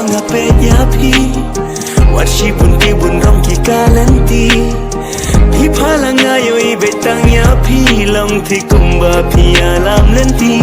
ngapet yapi warshi bunti bunrong ki kalanti pi phalangayo ibetang yapi long thi kumba pi alam lanti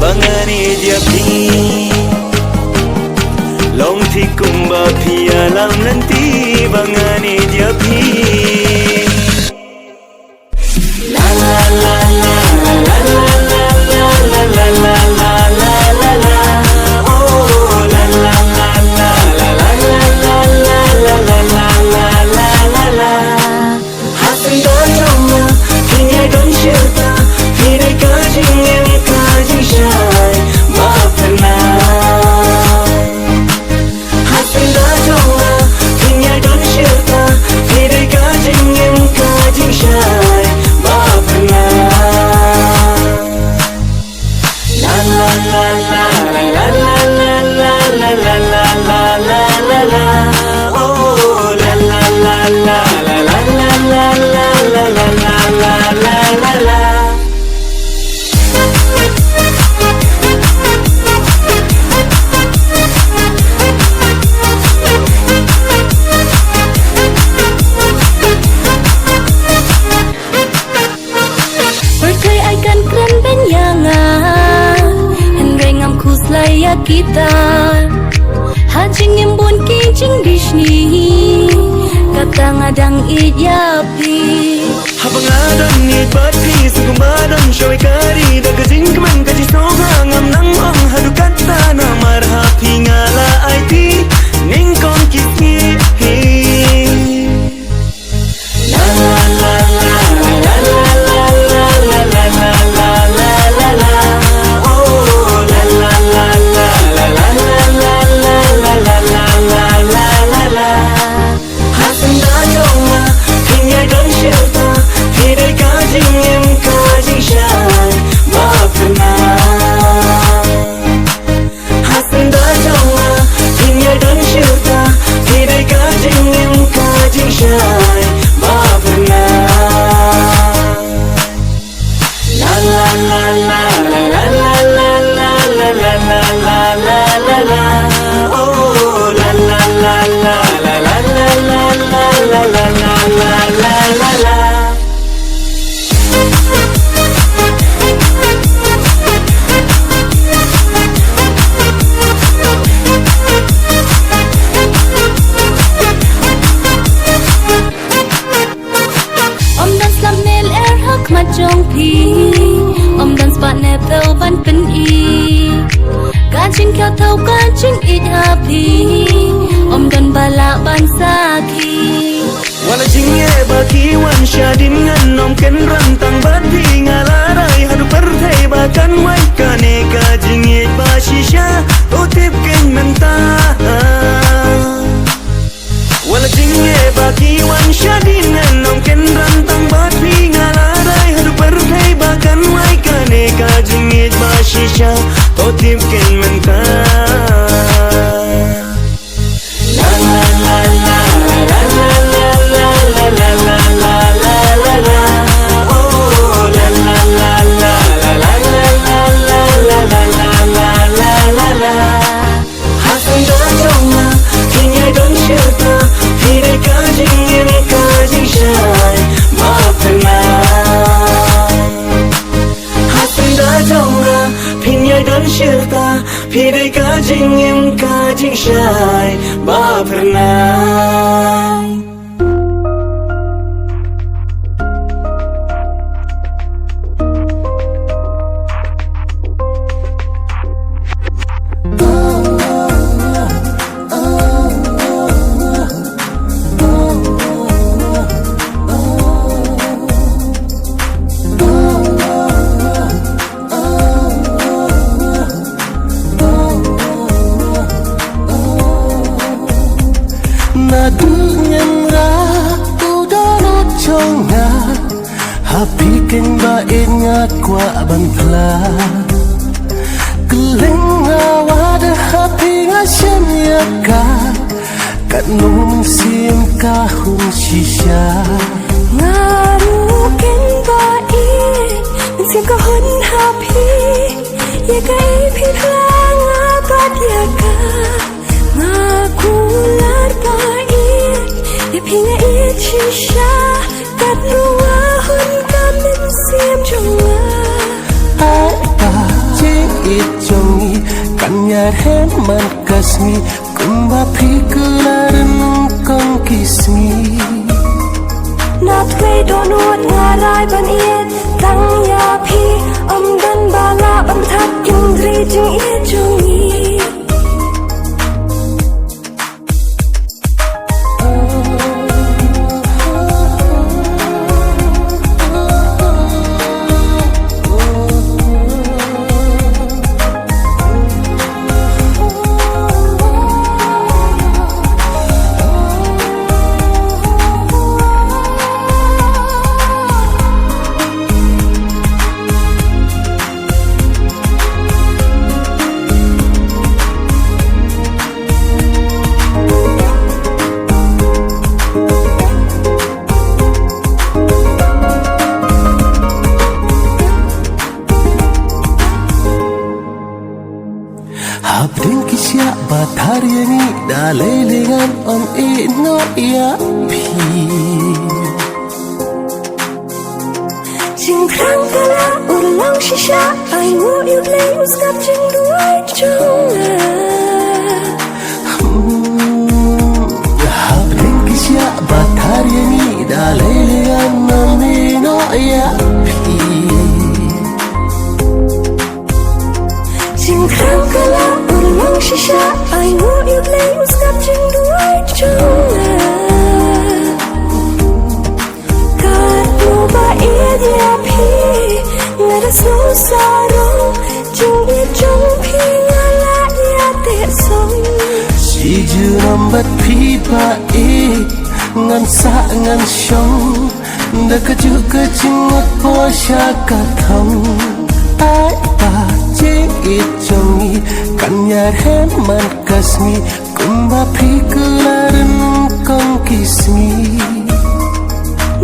bangani yapi long thi kumba pi alam lanti bangani yapi la la la la la la la la la la la la la la la oh la la la la la la la la la la la la la la la hasan da choma kinya don shirta phire ka jing ka jing shai ma phna hasan da choma kinya don shirta phire ka jing shai ma phna la la la la la la la la la la la la la la la oh la la la la la la la la la la la la la la la Berkai akan keren benyangan Henry ngamku selaya kita Hajing embun kijing disni Kata ngadang idyapi habang adang ni pati sugumadang syawai kari dagazing keman kaji soga ngam nang ong hadu kata na marhapi ngala IT ningkong kisni la la la la la la la la la la la la la la la oh la la la la la la la la la la la la la la la hasan da choma kinya don shirta phire ka jing shai ma phna hasan da choma kinya don shirta phire ka jing shai ma phna la la la la la la la la la la la la la la la oh la la la la la la la la la la la la la la la Om dan slam nel hak macong pi Om dan spat nep tau ban pen i Kajing kau tau kajing it happy Om dan bala ban saki wala jingye baki wan shadim ngan nom ken rantang bati ngalarai hadu perthai bakan wai kane ka jingye ba shisha otip ken menta wala jingye baki wan shadim ngan nom ken rantang bati ngalarai hadu perthai bakan wai kane ka jingye ba shisha otip ken menta la la la la la la la la la la la la la la la oh la la la la la la la la la la la la la la la hasan da choma kinya don shirta phire ka jing shai ma phna hasan da choma kinya don shirta phire ka jing shai ma phna Happy keng ba ingat kwa bantla Keleng ngawada happy ngasyan yaka Kat nung sim kahung shisha Ngaru keng ba Mensim kahun happy Yaka ipit lang abat yaka Ngaru man kasmi kumba phikularan kong kismi Not way don't want ngarai ban iet tang ya phi dan bala ban thak king dri jing e jungi Habding kisya bathar yani dalay lingan om ino ya pi Jing krang kala ulang shisha I know you play uskap jing duai chunga Habding kisya bathar yani dalay lingan om ino ya pi Jing krang kala ulang shisha I know you play uskap jing duai chunga Kat mo ba ya phi ngara so sarong jing e jong phi ngala ya te song Si jurambat pi pa e ngan sa ngan shong da ka ju ka chingot po sha ka thong ai pa jing it jongi kanya hem man kasmi kumba phikularan kong kismi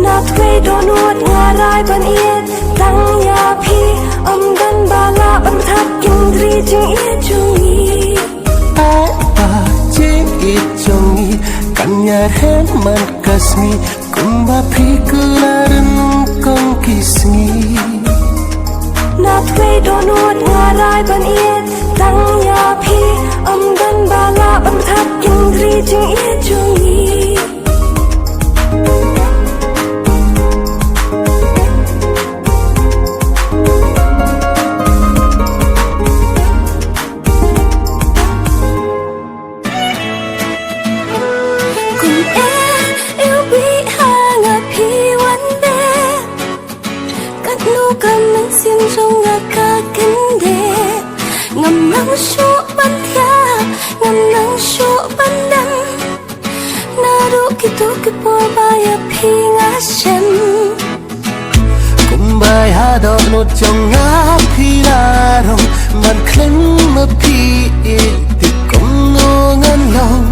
Not way don't want ngarai ban iet tang ya phi dan bala ban thak king dri jing e jungi ai pa jing it jongi kanya hem man kasmi kumba phikularan kong kismi Not way don't want ngarai ban iet tang ya phi dan bala ban thak king dri jing e jungi Sim trong ngà ca kinh đề ngầm nắng số ban thia ngầm nắng số ban đâm na ru ki po ba ya phi nga sem Kumbay hado no chong nga pilarong man klem ma pi ti kong no ngan long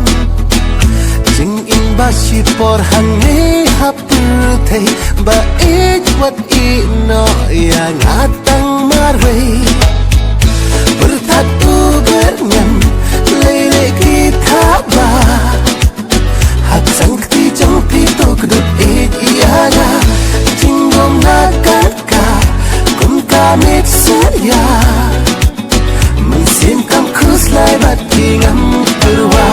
jing in ba si por han ne hapur thei ba e wat i no ya ngatang marwe bertat tu bernyam lele kita ba hak sang ti jong pi to kdut e iana jingom nakaka kum kamit saya mensim kam kuslai batingam kurwa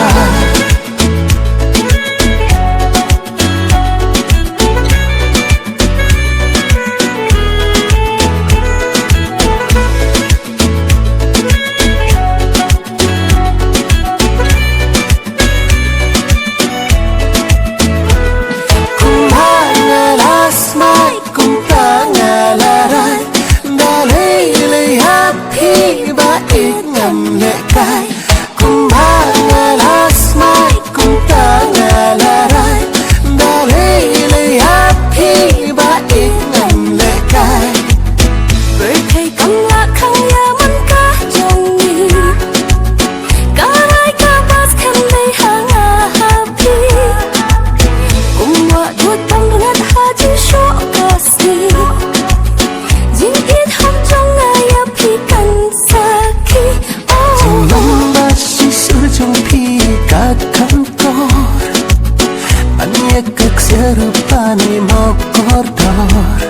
serupani mokordor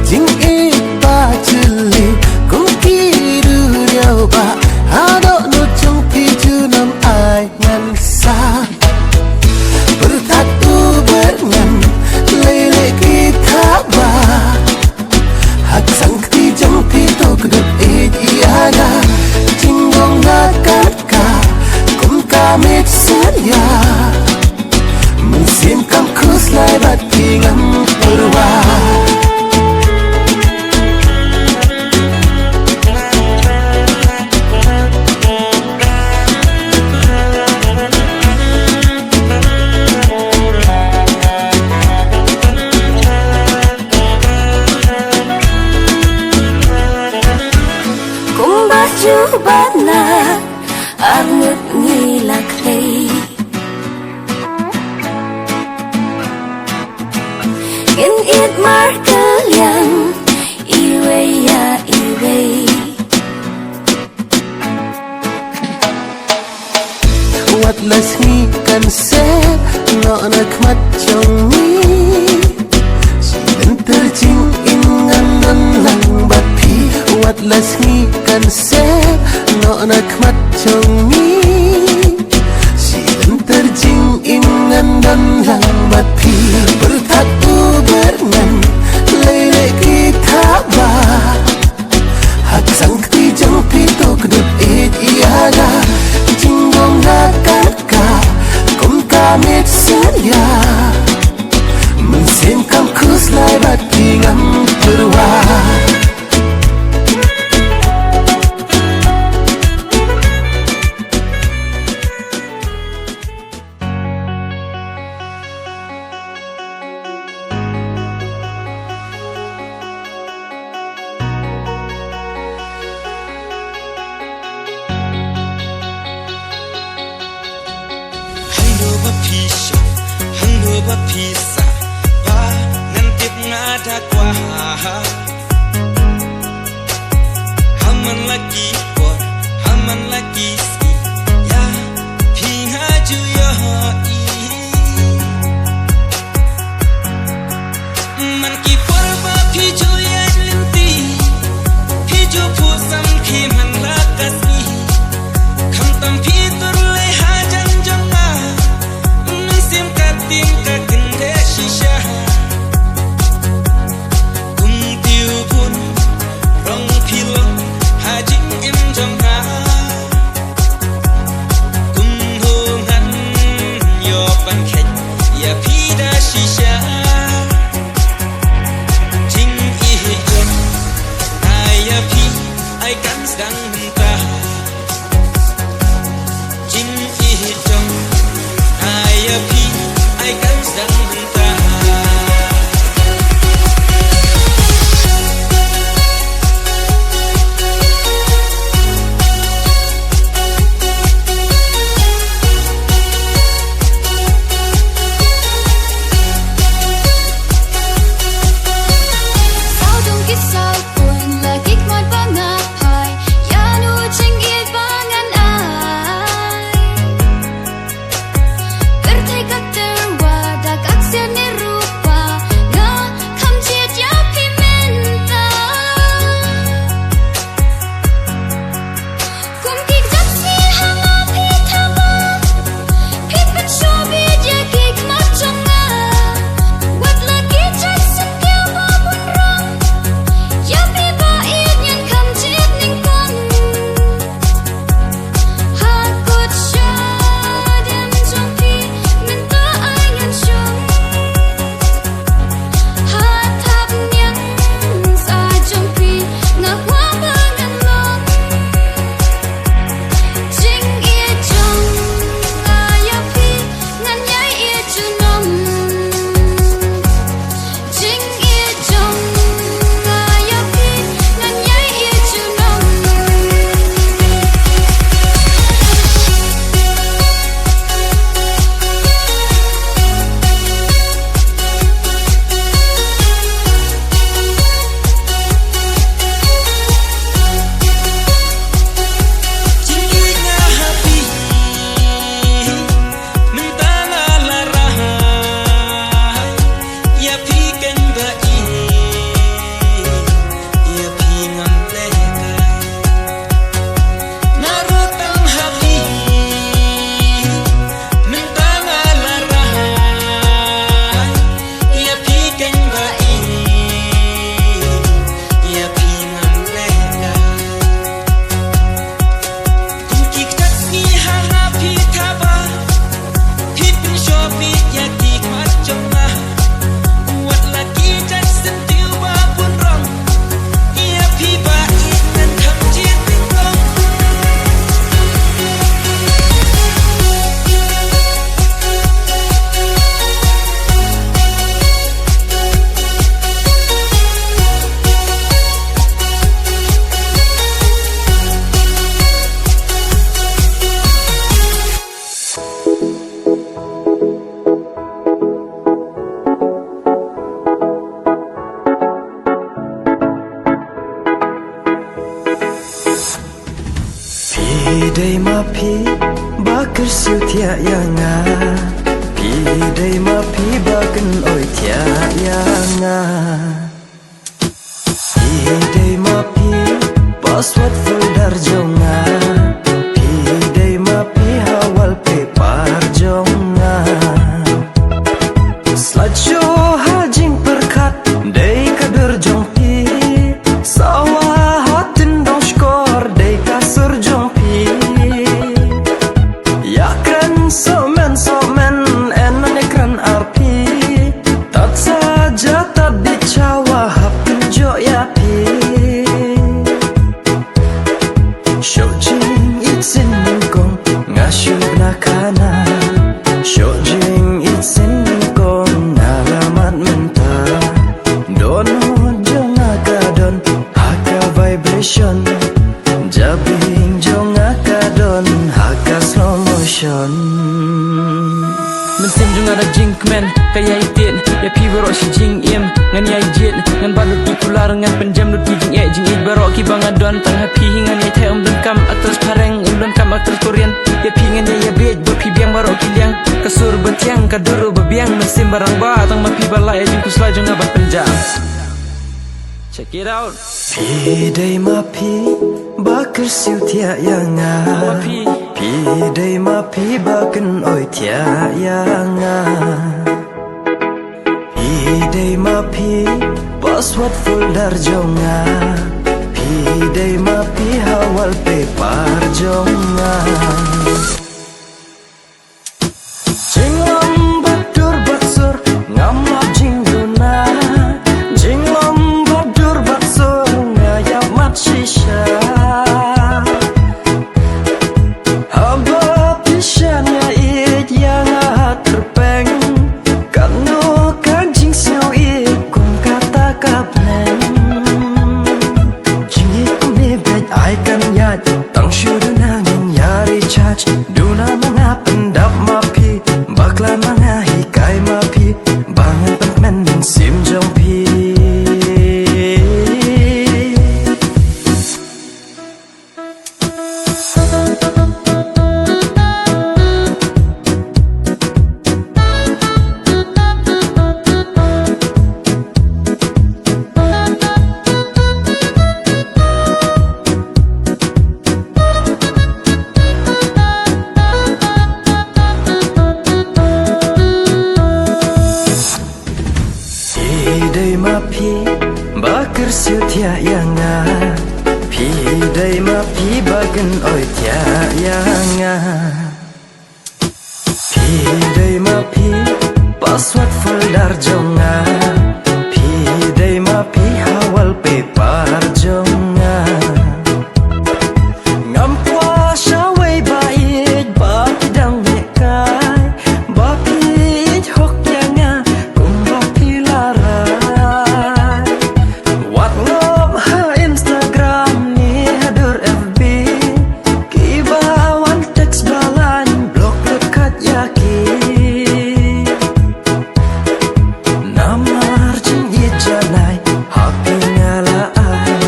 jing ipa chili kung kiru ba ado no chung pi ya Mensim kam kuslai bat pingam perwa Bana arnut ngilak lay Gin it markel yang iwe ya iwe Wat las ngi kan se no nak mat chong ni Sin terjing ingan nan lang bat pi Wat las ngi kan se no nak mat chong ni Sin terjing ingan nan lang bat pi Bertat uberngan lele kita ba Hak sang kti jang pito kedut it iada Jinggong nakaka kum kamit saya Mensim kam kuslai bat pingam perwa Pisa pa ngantip ngada kwa haman lagi por haman lagi si ya pinga ju yo I man ki por ba pi ju ya linti pi ju pu sam ki man la kasi kham tam pi tur le ha jang jang ma sim ka tim ka shisha kum tiu pun rong pilo hajing im jong ha kum ho ngan yo pan khet ya pida shisha jing I jong aya pi ai kan sedang mentah jing I jong aya pi ai kan sedang mentah Bertekat terwadak pi bakar siu tia yanga pi dei ma pi bakan oi tia yanga pi dei ma pi password folder jonga pi dei ma pi hawal paper jonga slideshow hajing perkat dei kader jong pi sawah hatin dong skor dei kasur jong pi ya kren somen enan ekran arpi tat saja tat dicawa hapin jo ya pi Shojing itsin kong ngasyu nakana Shojing itsin kong nalamat menta Dono jong akadon haka vibration Jabing jong akadon haka slow motion Mensim jung ada jing kemen kaya itin ya pi berok si jing im ngan ya ijit ngan balut di pular ngan penjam lut di jing jing it berok ki bang adon tang happy ngan ya te dan kam atas pareng dan kam atas korean ya pi ngan ya bej bo pi biang berok ki liang kasur bentiang kaduru bebiang mensim barang ba tang ma pi balai jing kusla jung abat penjam. Check it out. Pi dei ma pi bakar siu tia yanga pi dei ma pi bakan oi tia yanga pi dei ma pi password folder jonga pi dei ma pi hawal paper jonga Jinglom batur batsur ngamap jingguna Jinglom batur batsur ngayap mat shisha Hamba pisahnya it yang terpeng Kanu kancing snow it kum kata kapnen Jingit kumibet ay kanyat Tang syudu nangin yari charge Duna mga pendap mapi Bakla mga hikay mapi Bangan pagmen min sim jong pi Dei ma pi bakar siu tia yanga pi dei ma pi bagan oi tia yanga pi dei ma pi password folder jonga pi dei ma pi hawal paper jonga ngampwa shawai bait ba dang mekai ba pi hok yanga kum ba pi lara Instagram ni hadur FB Kibawan teks balan blok dekat yaki Namar jingit janai hapi ngalaai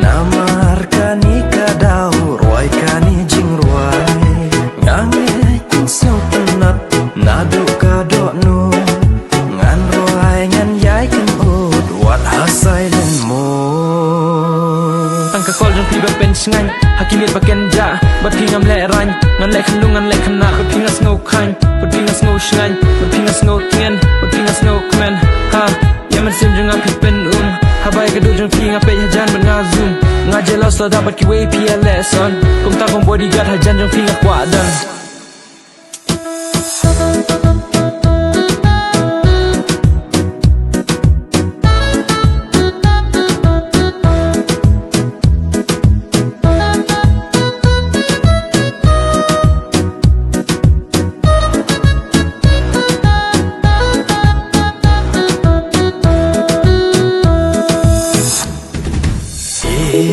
Namar kani kadau ruai kani jing ruai Ngangit insau tenat nadu kadok nu Ngan ruai ngan yai ken ud wat hasai len mo Tang kakol jong pi ba pen sngan hakilit ba ken ja ba pi ngam le ran ngan le khlung ngan le khna ba pi ngas ngau khan ba pi ngas ngau sngan ba pi ngas ngau tien ba pi ngas ngau kmen ha ya man sim jong pi pen habai ka do jong pi ngape hajan ban ngazum ngajelos la dapat ki we PLS on kum ta kom bodyguard hajan jong pi ngakwa dan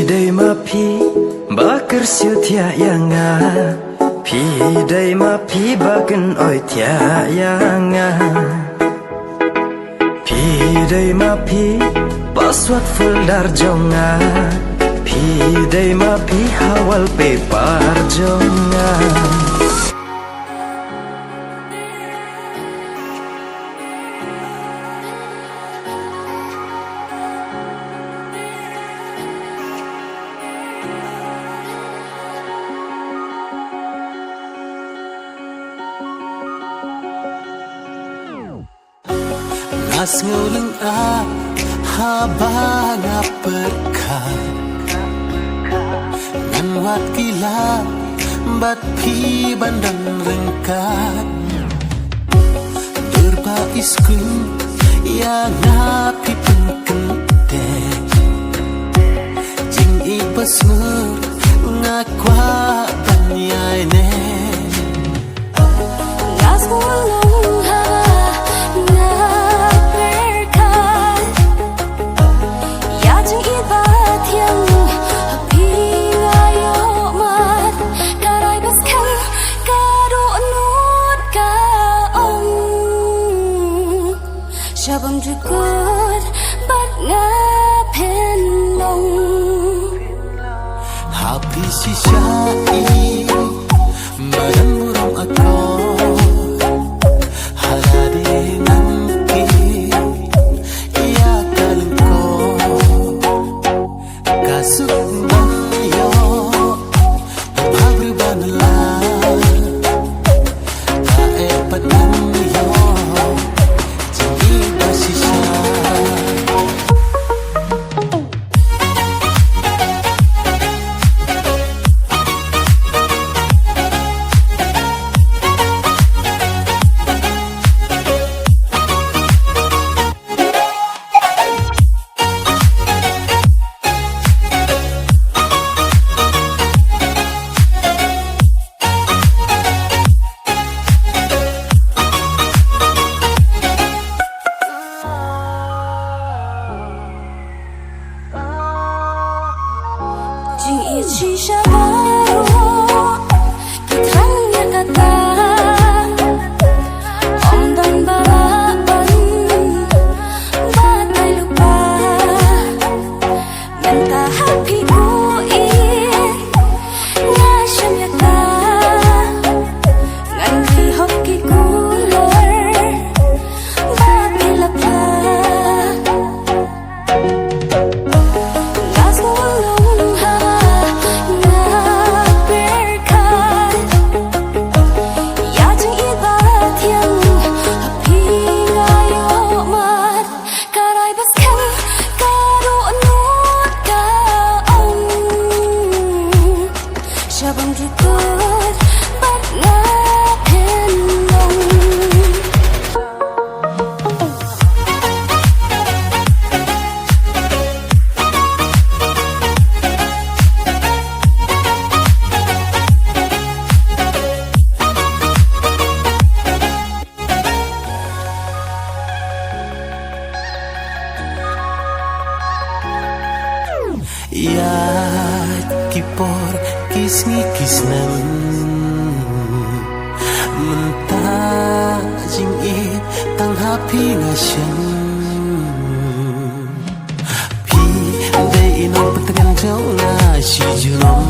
Dei ma pi bakar siu tia yanga pi dei ma pi bakan oi tia yanga pi dei ma pi password folder jonga pi พี่ได้มาพี่หาวัลเปปาร์จงงาLas nguling habang perkah Ngan wat gila bat pi bandan rengkat Durba iskun ya ngapi pengkente Jing ibas ngur ngakwa banyai ne Las nguling Shabam jukut bat ngapen long Happy si syai Badan burung aku Halade nangki Ia kalengko Kasuk banyo Pagri banala Kae padanyo Jingi basisya Jing ichi shabaro Kitangnya kata Om dan balapan Batai lupa Minta hatiku Ngasam yata Nganti hoki kulur Babi lapa Las ngulung Shabam jukut bat ngapen long Ya kipor kisni kisnan Mentah jing tang hapi ngasyan Pi day inong petengan jauh na si jurom